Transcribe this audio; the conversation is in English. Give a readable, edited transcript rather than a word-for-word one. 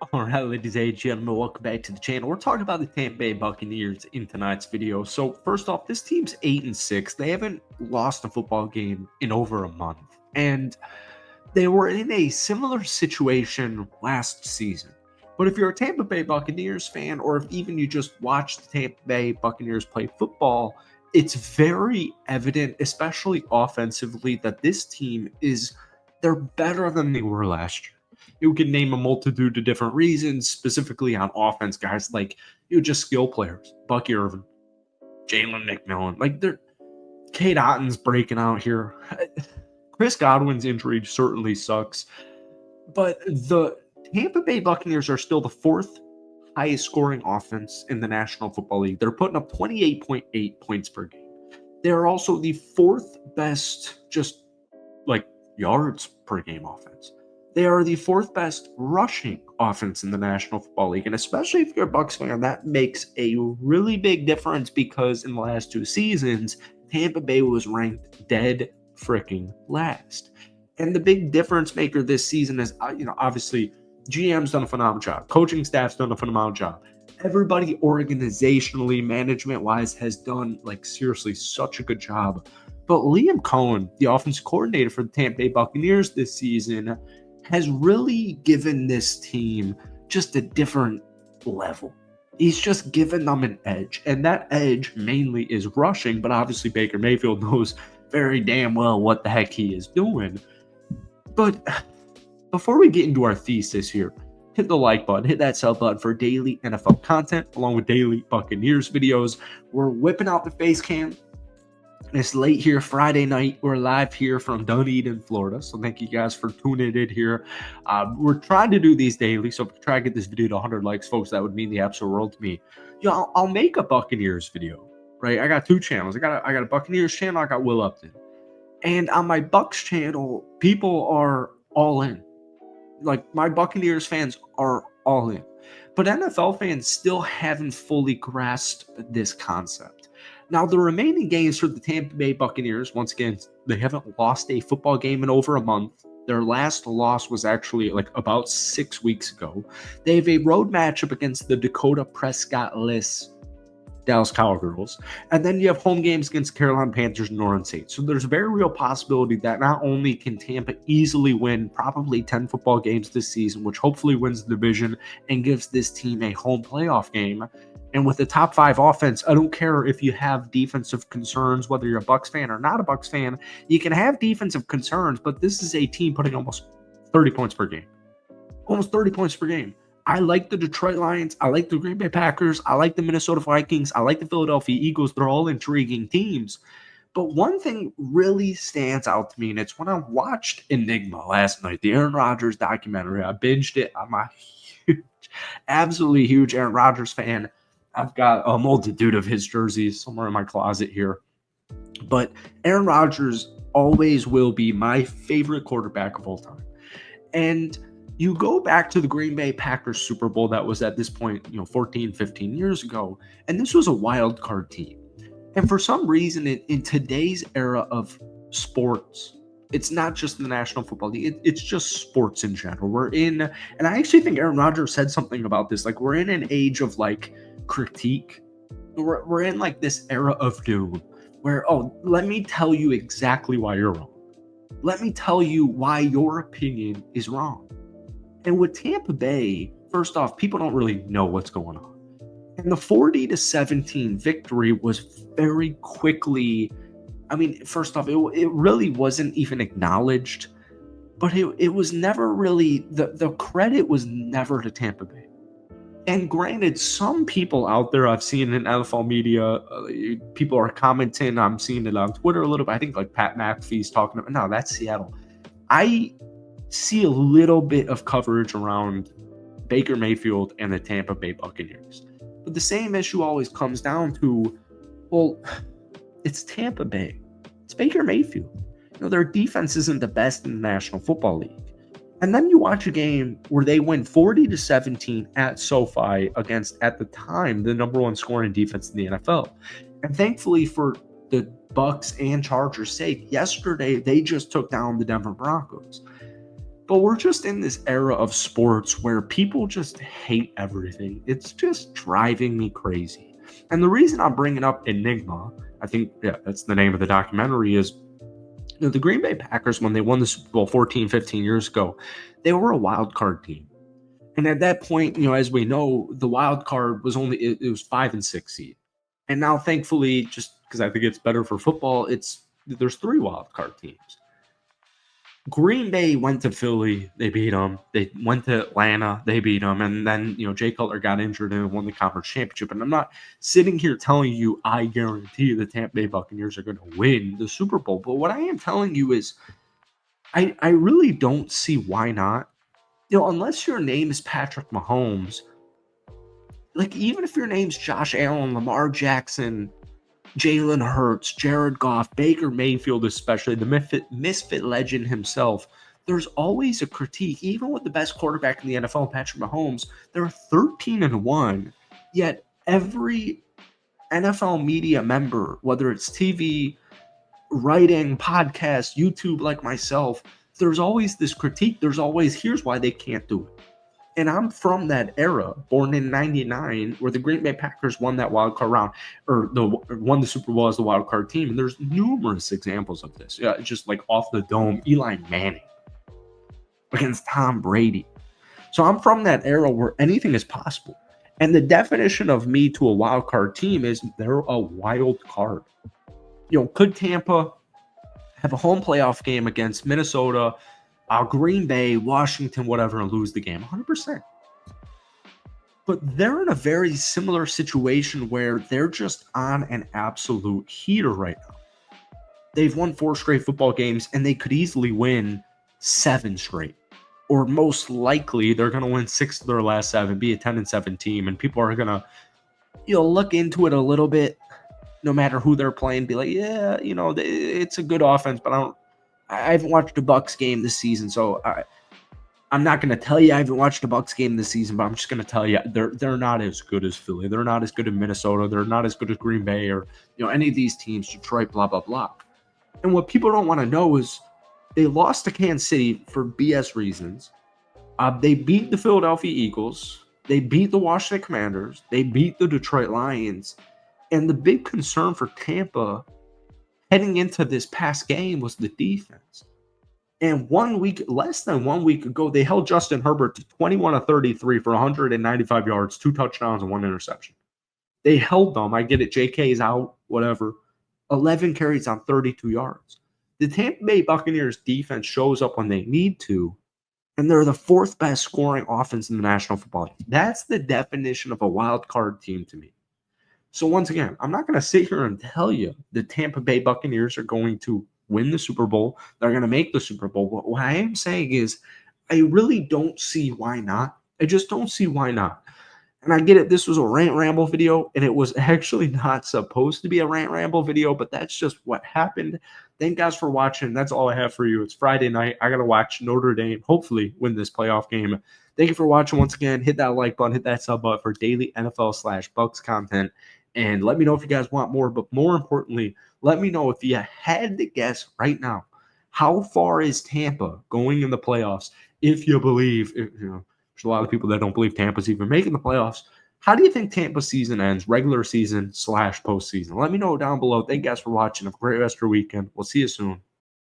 All right, ladies and gentlemen, welcome back to the channel. We're talking about the Tampa Bay Buccaneers in tonight's video. So first off, this team's 8-6. They haven't lost a football game in over a month, and they were in a similar situation last season. But if you're a Tampa Bay Buccaneers fan, or if even you just watch the Tampa Bay Buccaneers play football, it's very evident, especially offensively, that this team they're better than they were last year. You can name a multitude of different reasons, specifically on offense, guys like just skill players, Bucky Irvin, Jalen McMillan, like they're Kate Otton's breaking out here. Chris Godwin's injury certainly sucks, but the Tampa Bay Buccaneers are still the fourth highest scoring offense in the National Football League. They're putting up 28.8 points per game. They're also the fourth best just like yards per game offense. They are the fourth best rushing offense in the National Football League. And especially if you're a Bucs fan, that makes a really big difference because in the last two seasons, Tampa Bay was ranked dead freaking last. And the big difference maker this season is, obviously GM's done a phenomenal job. Coaching staff's done a phenomenal job. Everybody organizationally, management-wise, has done, seriously, such a good job. But Liam Cohen, the offensive coordinator for the Tampa Bay Buccaneers this season, has really given this team just a different level. He's just given them an edge, and that edge mainly is rushing, but obviously Baker Mayfield knows very damn well what the heck he is doing. But before we get into our thesis here, hit the like button, hit that sub button for daily NFL content, along with daily Buccaneers videos. We're whipping out the face cam. It's late here, Friday night. We're live here from Dunedin, Florida. So thank you guys for tuning in here. We're trying to do these daily. So if we try to get this video to 100 likes, folks, that would mean the absolute world to me. I'll make a Buccaneers video, right? I got two channels. I got a Buccaneers channel. I got Will Upton. And on my Bucs channel, people are all in. My Buccaneers fans are all in. But NFL fans still haven't fully grasped this concept. Now, the remaining games for the Tampa Bay Buccaneers, once again, they haven't lost a football game in over a month. Their last loss was actually about 6 weeks ago. They have a road matchup against the Dakota Prescott-less Dallas Cowgirls. And then you have home games against Carolina Panthers and New Orleans Saints. So there's a very real possibility that not only can Tampa easily win probably 10 football games this season, which hopefully wins the division and gives this team a home playoff game. And with the top 5 offense, I don't care if you have defensive concerns, whether you're a Bucs fan or not a Bucs fan, you can have defensive concerns, but this is a team putting almost 30 points per game. Almost 30 points per game. I like the Detroit Lions. I like the Green Bay Packers. I like the Minnesota Vikings. I like the Philadelphia Eagles. They're all intriguing teams. But one thing really stands out to me, and it's when I watched Enigma last night, the Aaron Rodgers documentary. I binged it. I'm a absolutely huge Aaron Rodgers fan. I've got a multitude of his jerseys somewhere in my closet here. But Aaron Rodgers always will be my favorite quarterback of all time. And you go back to the Green Bay Packers Super Bowl that was at this point, 14, 15 years ago, and this was a wild card team. And for some reason, in today's era of sports, it's not just the National Football League, it's just sports in general. And I actually think Aaron Rodgers said something about this, we're in an age of critique. We're in this era of doom where, let me tell you exactly why you're wrong. Let me tell you why your opinion is wrong. And with Tampa Bay, first off, people don't really know what's going on. And the 40-17 victory was very quickly, first off, it really wasn't even acknowledged, but it was never really, the credit was never to Tampa Bay. And granted, some people out there I've seen in NFL media, people are commenting. I'm seeing it on Twitter a little bit. I think Pat McAfee's talking about, no, that's Seattle. I see a little bit of coverage around Baker Mayfield and the Tampa Bay Buccaneers. But the same issue always comes down to, it's Tampa Bay. It's Baker Mayfield. Their defense isn't the best in the National Football League. And then you watch a game where they win 40-17 at SoFi against, at the time, the number 1 scoring defense in the NFL. And thankfully for the Bucs and Chargers' sake, yesterday they just took down the Denver Broncos. But we're just in this era of sports where people just hate everything. It's just driving me crazy. And the reason I'm bringing up Enigma, I think, yeah, that's the name of the documentary, is the Green Bay Packers, when they won the Super Bowl 14, 15 years ago, they were a wild card team. And at that point, as we know, the wild card was it was 5 and 6 seed. And now, thankfully, just because I think it's better for football, there's 3 wild card teams. Green Bay went to Philly, they beat them. They went to Atlanta, they beat them. And then, Jay Cutler got injured and won the conference championship. And I'm not sitting here telling you I guarantee the Tampa Bay Buccaneers are going to win the Super Bowl. But what I am telling you is I really don't see why not. Unless your name is Patrick Mahomes, like even if your name's Josh Allen, Lamar Jackson, Jalen Hurts, Jared Goff, Baker Mayfield, especially the misfit legend himself, there's always a critique. Even with the best quarterback in the NFL, Patrick Mahomes, they're 13-1, yet every NFL media member, whether it's TV, writing, podcast, YouTube, like myself, there's always this critique. There's always, here's why they can't do it. And I'm from that era, born in 99, where the Green Bay Packers won that wild card round, or won the Super Bowl as the wild card team. And there's numerous examples of this. Just like off the dome, Eli Manning against Tom Brady. So I'm from that era where anything is possible. And the definition of me to a wild card team is they're a wild card. Could Tampa have a home playoff game against Minnesota, Green Bay, Washington, whatever, and lose the game? 100%. But they're in a very similar situation where they're just on an absolute heater right now. They've won 4 straight football games, and they could easily win 7 straight. Or most likely, they're going to win 6 of their last 7, be a 10-7 team, and people are going to look into it a little bit, no matter who they're playing, be like, yeah, it's a good offense, but I haven't watched a Bucs game this season, so I'm not going to tell you I haven't watched a Bucs game this season, but I'm just going to tell you they're not as good as Philly. They're not as good as Minnesota. They're not as good as Green Bay or any of these teams, Detroit, blah, blah, blah. And what people don't want to know is they lost to Kansas City for BS reasons. They beat the Philadelphia Eagles. They beat the Washington Commanders. They beat the Detroit Lions. And the big concern for Tampa heading into this past game was the defense. And less than 1 week ago, they held Justin Herbert to 21 of 33 for 195 yards, 2 touchdowns, and 1 interception. They held them. I get it. JK's out, whatever. 11 carries on 32 yards. The Tampa Bay Buccaneers defense shows up when they need to, and they're the 4th best scoring offense in the National Football League. That's the definition of a wild card team to me. So once again, I'm not going to sit here and tell you the Tampa Bay Buccaneers are going to win the Super Bowl. They're going to make the Super Bowl. But what I am saying is I really don't see why not. I just don't see why not. And I get it. This was a rant ramble video, and it was actually not supposed to be a rant ramble video, but that's just what happened. Thank you guys for watching. That's all I have for you. It's Friday night. I got to watch Notre Dame hopefully win this playoff game. Thank you for watching once again. Hit that like button, hit that sub button for daily NFL/Bucs content. And let me know if you guys want more. But more importantly, let me know if you had to guess right now, how far is Tampa going in the playoffs? If you believe, there's a lot of people that don't believe Tampa's even making the playoffs. How do you think Tampa's season ends, regular season/postseason? Let me know down below. Thank you guys for watching. Have a great rest of your weekend. We'll see you soon.